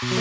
प्रभु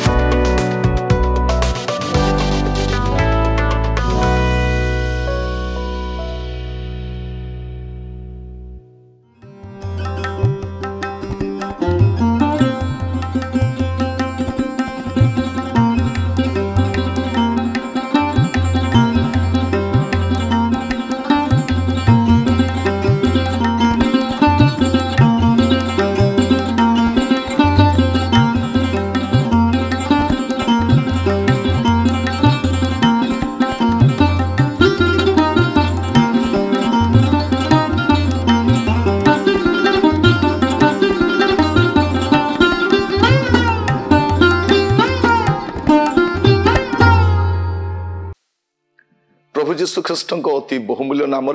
जीशु ख्रीष्ट अति बहुमूल्य नाम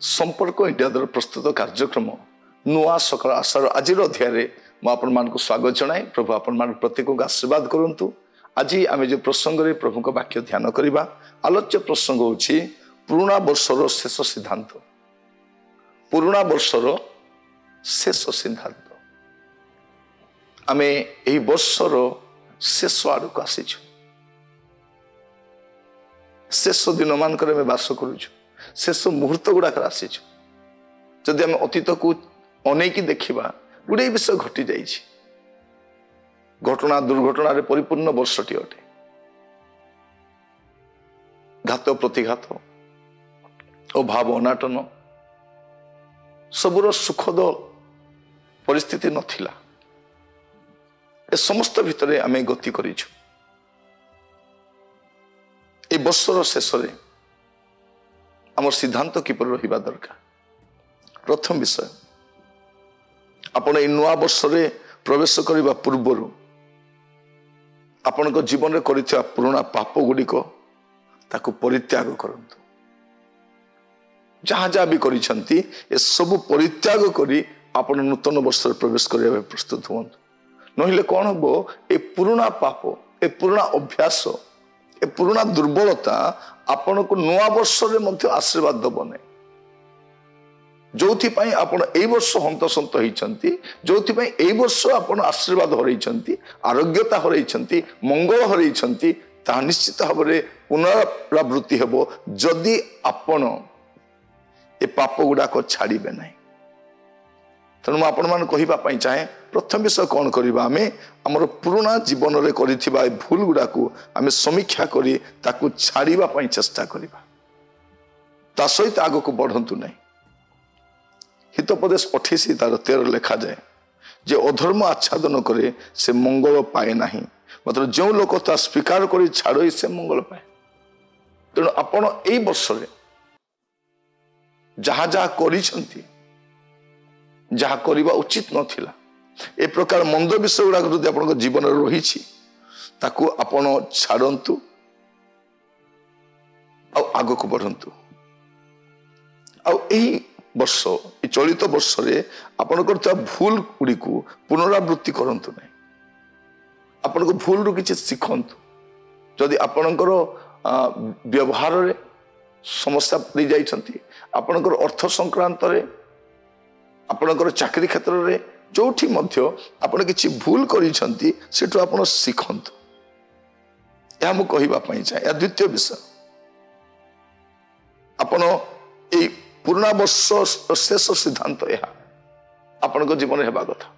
संपर्क इंडिया द्वारा प्रस्तुत कार्यक्रम नुआ सकाल आशार आज अध्याय मुझे स्वागत जनाए। प्रभु आपण प्रत्येक को आशीर्वाद करूँ। आज आम जो प्रसंग में प्रभु को वाक्य ध्यान करवा आलोच्य प्रसंग होची पुराणा वर्षर शेष सिद्धांत। पुराणा वर्षर शेष सिद्धांत आम यही वर्षर शेष आड़ को आसीचु। शेष दिन मानक बास करुचु। शेष मुहूर्त गुड़ाक आसीचु। जदि आम अतीत को अनेक देखा गुड़े विषय घटी जाइए। घटना दुर्घटना परिपूर्ण वर्षटी अटे। घात प्रतिघात अभाव अनाटन सबुर सुखद परिस्थिति नथिला। ए समस्त भितरे आमे गति करिछु। ए वर्षर शेष आम सिद्धांत किपर रहिबा दरकार। प्रथम विषय आपण ए नुआ वर्ष प्रवेश करने पूर्वर आपण जीवन में कर पुराना पाप गुड़िक ताकू परित्याग करंतु। जहाँ जहाँ भी करिसेंती ए सब परित्याग करी आपण नूतन वर्ष प्रवेश करने प्रस्तुत हूँ। नहिले कौन हम ए पुराना पाप ए पुराना अभ्यास ए पुराना दुर्बलता आपण को नुआ वर्ष में आशीर्वाद दबने। जो आपण ए वर्ष हंतसंत होती जो ए वर्ष आपण आशीर्वाद हरई आरोग्यता हरई मंगल हरई ता निश्चित भाव में पुनरावृत्ति हेब जदि आपण ए पाप गुड़ाक छाड़े ना। तेणु मुझे कहवाई चाहे प्रथम विषय कौन करवा आम आमर पुराना जीवन में कर भूल गुड़ाक आम समीक्षा करी ताकू छाड़ापी चेष्टा करवा। ता सहित आग को बढ़ंतु नहीं। हितोपदेश 28 तार 13 लिखा जाए जे अधर्म आच्छादन करे से मंगल पाए नहीं मतलब जो लोक ता स्वीकार कर छाड़ से मंगल पाए। तेणु आपण ए वर्ष जहाँ जहाँ करिसेंती जहाँ करवा उचित नथिला ए प्रकार मंद विषय गुड़ाक जदि आपन जीवन रही ताकू आपण छाड़ंतु आग को बढ़ंतु। वर्ष चलित वर्ष आपण भूल गुड़ी को पुनरावृत्ति करंतु नहीं। आपण को भूल रु किछि शिखंतु। जदि आपणकर व्यवहार रे समस्या पड़ी जाइछंती आपणकर अर्थ संक्रांत रे आपणकर चाकरी क्षेत्र रे जोठी मध्य आपण किछि भूल करिछंती सेठु आपण शिखंतु। या मु कहिबा पई चाहे। या द्वितीय विषय आपण ए पुराना वर्ष शेष सिद्धांत यह आपण जीवन हेबा कथा।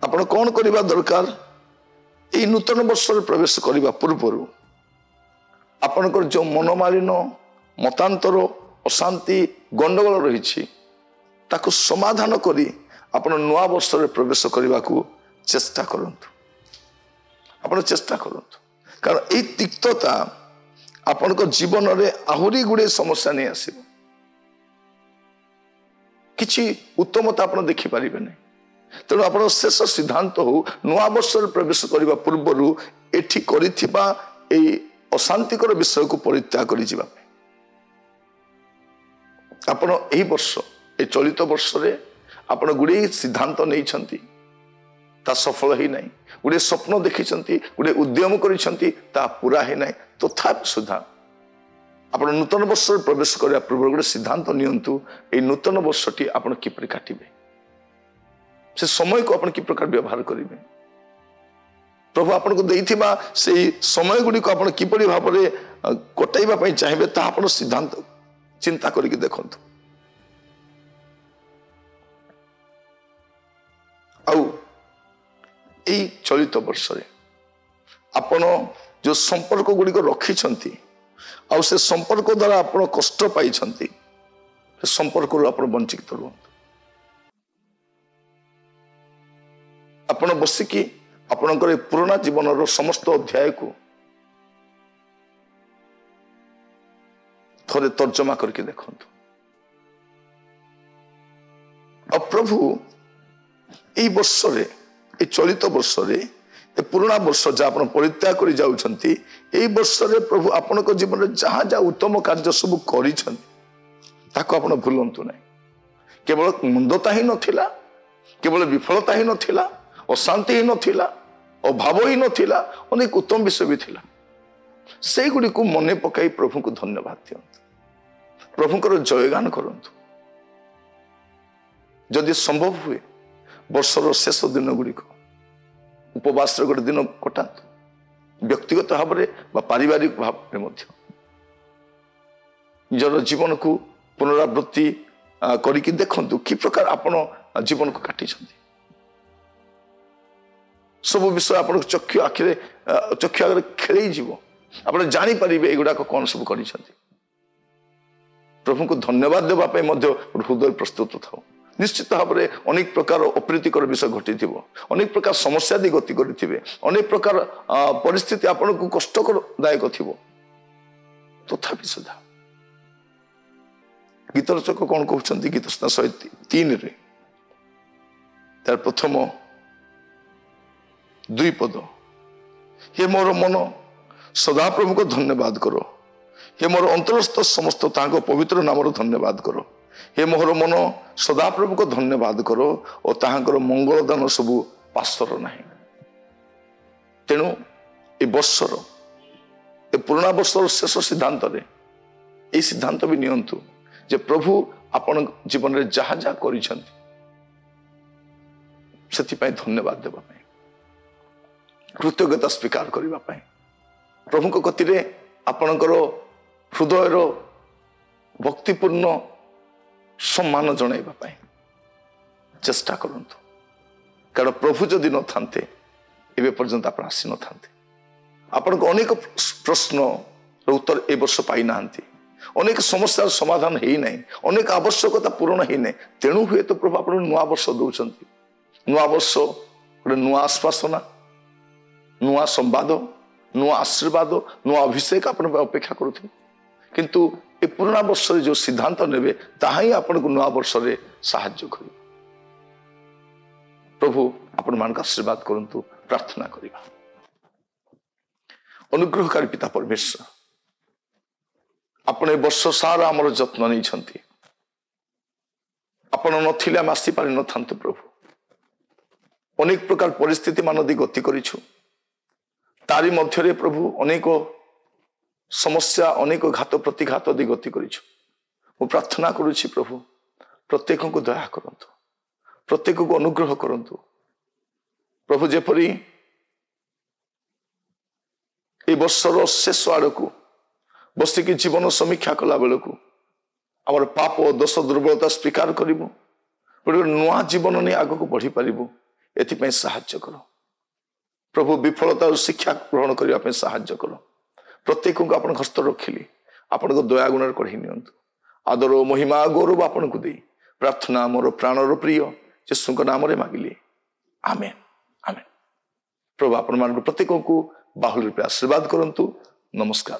आपण कौन करबा दरकार ए नूतन वर्ष प्रवेश करने पूर्वर आपणकर जो मनोमालिन मतांतर अशांति गंडगोल रही ताकू समाधान करी आपण नुआ वर्ष प्रवेश करने को चेष्टा करंतु। आपण चेष्टा करंतु कारण ए तिक्तता आपणकर जीवन में आहुरी गुड़े समस्या नहीं आसीबो। किछि उत्तमता आप देखिपारे नहीं। तेणु आप शेष सिद्धांत हो नुआ वर्ष प्रवेश करने पूर्वर एठी करिथिबा ए अशांतिकर विषय को परित्याग कर जीवा आपण एही वर्ष ए चलित वर्ष रे आपण गुड़े सिद्धांत नहीं ता सफल ही नहीं। गुड़े स्वप्न देखी गुड़े उद्यम करिसेंती ता पूरा ही नहीं। तथापि सुधा आपण नूतन वर्ष प्रवेश करने पूर्व गोटे सिद्धांत नियंतु ए नूतन वर्षटी आपण किपरि काटिबे से समय को आपण कि प्रकार व्यवहार करिवे प्रभु आपन को देइथिबा सेही समय गुडी को आपन किपरि भाबरे कटाइबा पई चाहिबे ता आपन सिद्धांत चिंता करिके देखंतु। आउ एई चलित वर्ष रे आपन जो संपर्क गुडी को रखी छंती आउ से संपर्क द्वारा आपन कष्ट पाई छंती से संपर्क रो आपन वंचित रहंतु। आपन बसिकी आपनकर पुराना जीवन रो समस्त अध्याय को थोड़े तर्जमा करके देखंतु। अब प्रभु एई वर्ष रे ए चलित वर्ष रे ए पुराना वर्ष जा आपन परित्याग करि जाउछंती एई वर्ष रे प्रभु आपनक जीवन रे जहा जा उत्तम कार्य सब करि छंती ताको आपन भूलंतु नै। केवल मंदता ही नथिला, केवल विफलता ही नथिला, अशांति ही नथिला, अभाव ही नथिला, अनेक उत्तम विषय भी थिला। से गुडी को मने पकाई प्रभु को धन्यवाद दियंतु, प्रभुकर जयगान करंतु। जदि संभव हुए वर्षर शेष दिन गुडी को उपवास गोटे दिन कटातु, व्यक्तिगत भाव में पारिवारिक भाव में मध्य निजर जीवन को पुनरावृत्ति करिकी देखंतु कि प्रकार आपण जीवन को काटी छंती। सब विषय आपण चक्षु आगे खेल जीव आपण जानी परिबे एगुडा को कौन सब करि छंती। प्रभु को धन्यवाद देबा पे मध्य हृदय प्रस्तुत थाओ। निश्चित भाव में अनेक प्रकार अप्रीतिकर विषय घटी थी, अनेक प्रकार समस्या दी गति करेंगे, अनेक प्रकार परिस्थिति आपण को कष्टदायक थी, तथापि सुधा गीत रचक कौन कहते गीत 103 रे तार प्रथम 2 पद, हे मोर मन सदा प्रभु को धन्यवाद करो, हे मोर अंतरस्थ समस्त तांको पवित्र नाम धन्यवाद करो। हे मोहर मन सदा प्रभु को धन्यवाद करो और ताहांकर मंगल दान सबू पासर नहीं। तेणु ए वर्षर ए पुराना वर्षर शेष सिद्धांत रे ए सिद्धांत भी नियंतु जे प्रभु आपण जीवन रे जहा जहा करिसंती सेति पय धन्यवाद देबा पय, कृतज्ञता स्वीकार करिबा पय, प्रभु को कतिरे आपणकर हृदय रो भक्तिपूर्ण सम्मान जणाइबा पय चेष्टा करंतु। कारण प्रभु जदि न थांते एबे पर्यंत आपण आसी न थांते। आपण को अनेक प्रश्न रो उत्तर ए वर्ष पाई नांती, अनेक समस्या समाधान हेई नै, अनेक आवश्यकता पूर्ण हेई नै। तेणु हुए तो प्रभु आपण नुआ वर्ष दउछंती। नुआ वर्ष गोटे नुआ आश्वासना, नुआ संवाद, नुआ आशीर्वाद, नुआ अभिषेक आपण अपेक्षा करूथि। किंतु ए पुराना वर्ष जो सिद्धांत नेबे ताहा ही आपण को नुआ वर्ष रे सहाय्य करियो। प्रभु आपण मान का आशीर्वाद करंतु। प्रार्थना करिबा। अनुग्रहकारी पिता परमेश्वर, आपण वर्ष सारा हमर जत्न नै छंती। आपण नथिले हम आसी पारि न थांतु प्रभु। अनेक प्रकार परिस्थिति मान दी गति करिछु, तारी मध्य रे प्रभु अनेक समस्या, अनेक घात प्रतिघात दी गति करिछु। मु प्रार्थना करूछि प्रभु प्रत्येक को दया करंतु, प्रत्येक को अनुग्रह करंतु प्रभु। जेपरी ए वर्षर शेष आड़ को बसिकी जीवन समीक्षा कला बेल को आमर पाप दोष दुर्बलता स्वीकार करूँ, गोटे नुआ जीवन नहीं आग को बढ़ी पारू। एथि साहाय्य कर प्रभु। विफलता और शिक्षा ग्रहण करने साहाय्य कर। प्रत्येक को आपण हस्त रखिली, आपण को दया गुण कढ़ी नियंतु। आदर महिमा गौरव आपण को दे प्रार्थना मोर प्राणर प्रिय यीशु नाम रे मागिली, आमेन आमेन। प्रभु आपण मान प्रत्येक को बाहुल रूपे आशीर्वाद करंतु। नमस्कार।